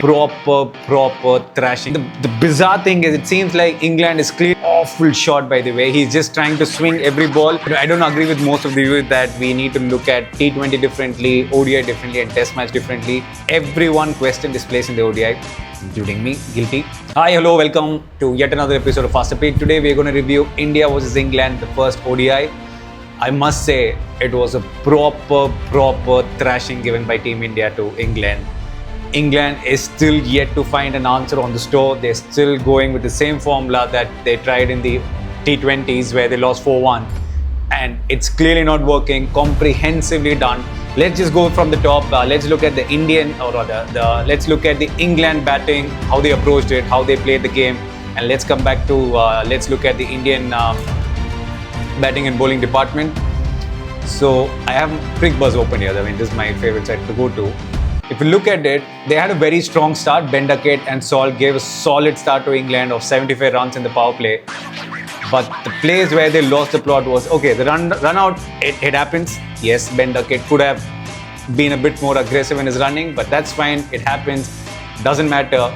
proper thrashing. The bizarre thing is, it seems like England is clear. Awful shot, by the way. He's just trying to swing every ball. I don't agree with most of the views that we need to look at T20 differently, ODI differently, and Test match differently. Everyone questioned his place in the ODI, including me, guilty. Hi, hello, welcome to yet another episode of Fastappeal. Today we're going to review India versus England, the first ODI. I must say, it was a proper thrashing given by Team India to England. England is still yet to find an answer on the store. They're still going with the same formula that they tried in the T20s where they lost 4-1. And it's clearly not working, comprehensively done. Let's just go from the top. Let's look at the Indian, or rather, let's look at the England batting, how they approached it, how they played the game. And let's come back to, let's look at the Indian batting and bowling department. So I have Crick Buzz open here. I mean, this is my favorite side to go to. If you look at it, they had a very strong start. Ben Duckett and Salt gave a solid start to England of 75 runs in the power play. But the plays where they lost the plot was, okay, the run out, it happens. Yes, Ben Duckett could have been a bit more aggressive in his running, but that's fine. It happens, doesn't matter.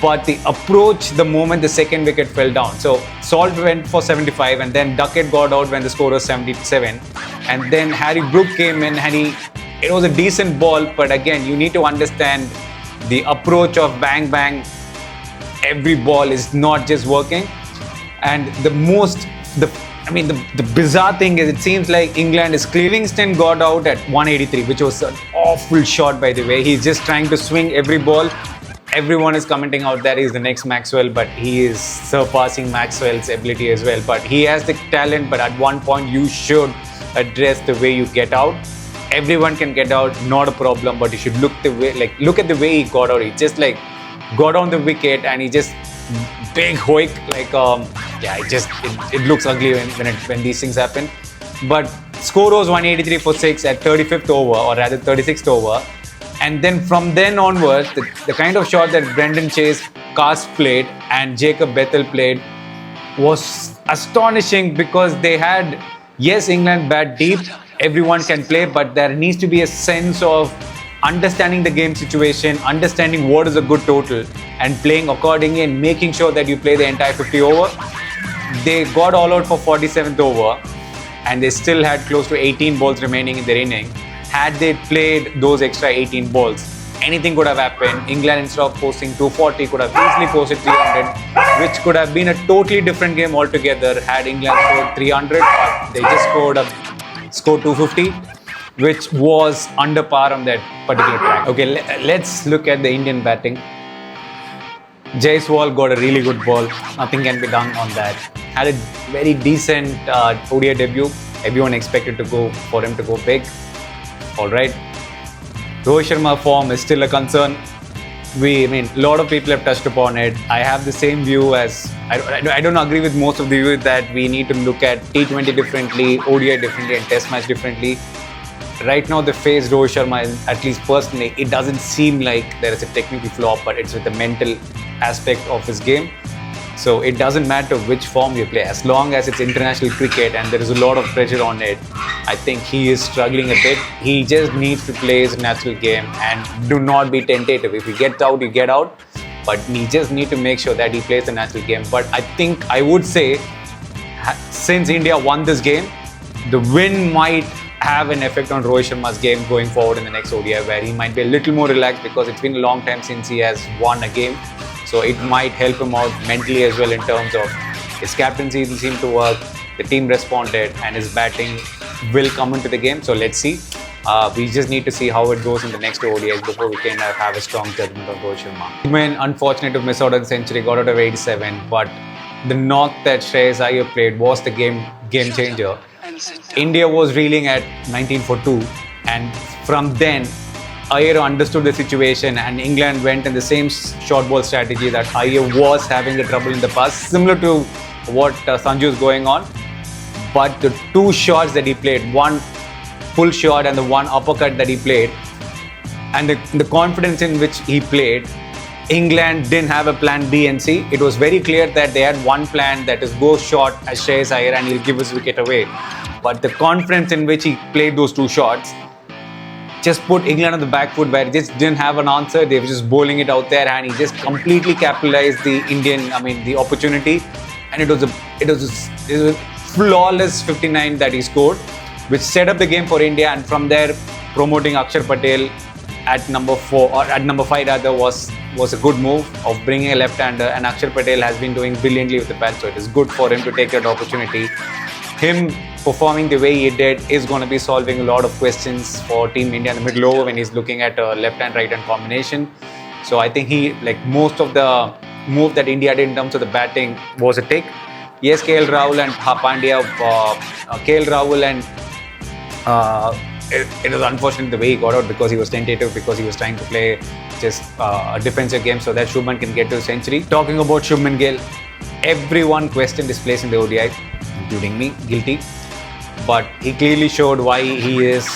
But the approach, the moment the second wicket fell down. So Salt went for 75 and then Duckett got out when the score was 77. And then Harry Brook came in and it was a decent ball, but again, you need to understand the approach of bang bang. Every ball is not just working. And the bizarre thing is, it seems like England is Livingston got out at 183, which was an awful shot, by the way. He's just trying to swing every ball. Everyone is commenting out that he's the next Maxwell, but he is surpassing Maxwell's ability as well. But he has the talent, but at one point you should address the way you get out. Everyone can get out, not a problem, but you should look at the way he got out. He just got on the wicket and he just big hoik, it looks ugly when these things happen. But score was 183 for 6 at 35th over, or rather 36th over. And then from then onwards, the kind of shot that Brendan Chase, Cast played and Jacob Bethel played was astonishing, because they had, yes, England bat deep, everyone can play, but there needs to be a sense of understanding the game situation, understanding what is a good total and playing accordingly and making sure that you play the entire 50 over. They got all out for 47th over and they still had close to 18 balls remaining in their inning. Had they played those extra 18 balls, anything could have happened. England, instead of posting 240, could have easily posted 300, which could have been a totally different game altogether had England scored 300, but they just scored 250, which was under par on that particular track. Okay, let's look at the Indian batting. Jaiswal got a really good ball. Nothing can be done on that. Had a very decent ODI debut. Everyone expected for him to go big. All right. Rohit Sharma form is still a concern. A lot of people have touched upon it. I have the same view as, I don't agree with most of the views that we need to look at T20 differently, ODI differently, and Test match differently. Right now, the phase Rohit Sharma, at least personally, it doesn't seem like there is a technical flaw, but it's with the mental aspect of his game. So it doesn't matter which form you play, as long as it's international cricket and there is a lot of pressure on it. I think he is struggling a bit. He just needs to play his natural game and do not be tentative. If he gets out, you get out. But he just need to make sure that he plays the natural game. But I would say, since India won this game, the win might have an effect on Rohit Sharma's game going forward in the next ODI, where he might be a little more relaxed, because it's been a long time since he has won a game. So it might help him out mentally as well, in terms of his captaincy seemed to work, the team responded, and his batting will come into the game. So let's see. We just need to see how it goes in the next ODIs before we can have a strong judgment on Rohit Sharma. Unfortunate to miss out on the century, got out of 87, but the knock that Shreyas Iyer played was the game changer. India was reeling at 19 for 2, and from then Iyer understood the situation and England went in the same short ball strategy that Iyer was having the trouble in the past, similar to what Sanju is going on. But the two shots that he played, one full shot and the one uppercut that he played, and the confidence in which he played, England didn't have a plan B and C. It was very clear that they had one plan, that is go short as Shreyas Iyer and he'll give his wicket away. But the confidence in which he played those two shots, just put England on the back foot where he just didn't have an answer. They were just bowling it out there, and he just completely capitalized the opportunity. And it was a flawless 59 that he scored, which set up the game for India. And from there, promoting AXAR Patel at number 4 or at number 5 rather was a good move of bringing a left-hander. And AXAR Patel has been doing brilliantly with the bat, so it is good for him to take that opportunity. Him performing the way he did is going to be solving a lot of questions for Team India in the middle over when he's looking at a left-hand, right-hand combination. So I think he, like most of the move that India did in terms of the batting was a tick. Yes, KL Rahul and Pandya, KL Rahul and it was unfortunate the way he got out because he was tentative, because he was trying to play just a defensive game so that Shubman can get to a century. Talking about Shubman Gill, everyone questioned his place in the ODI, including me, guilty. But he clearly showed why he is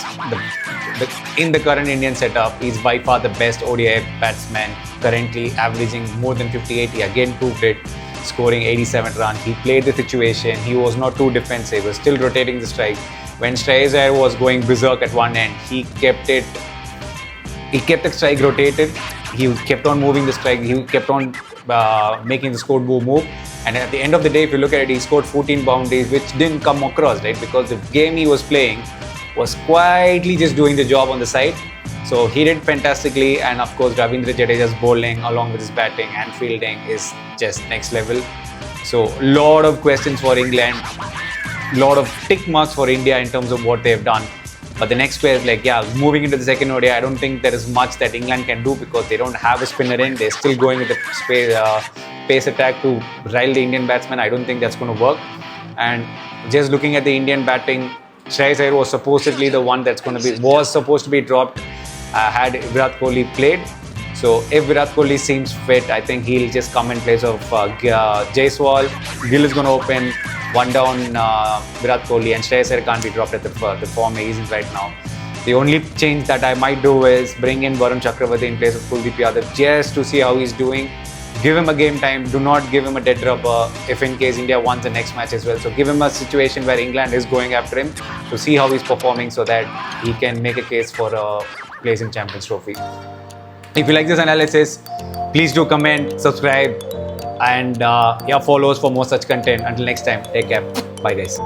in the current Indian setup. He's by far the best ODI batsman currently, averaging more than 58. He again proved it, scoring 87 runs. He played the situation. He was not too defensive. He was still rotating the strike. When Iyer was going berserk at one end, he kept the strike rotated. He kept on moving the strike. He kept on making the scoreboard move. And at the end of the day, if you look at it, he scored 14 boundaries, which didn't come across, right? Because the game he was playing was quietly just doing the job on the side. So he did fantastically. And of course, Ravindra Jadeja's bowling along with his batting and fielding is just next level. So a lot of questions for England, a lot of tick marks for India in terms of what they've done. But the next player is moving into the second ODI, I don't think there is much that England can do because they don't have a spinner in. They're still going with the pace attack to rile the Indian batsmen. I don't think that's going to work. And just looking at the Indian batting, Iyer was supposedly the one was supposed to be dropped had Virat Kohli played. So if Virat Kohli seems fit, I think he'll just come in place of Jaiswal. Gill is going to open one down Virat Kohli, and Iyer can't be dropped at the form he's in right now. The only change that I might do is bring in Varun Chakravarti in place of Kuldeep Yadav just to see how he's doing. Give him a game time. Do not give him a dead rubber if in case India wants the next match as well. So give him a situation where England is going after him to see how he's performing so that he can make a case for a place in Champions Trophy. If you like this analysis, please do comment, subscribe, and follow us for more such content. Until next time, take care. Bye guys.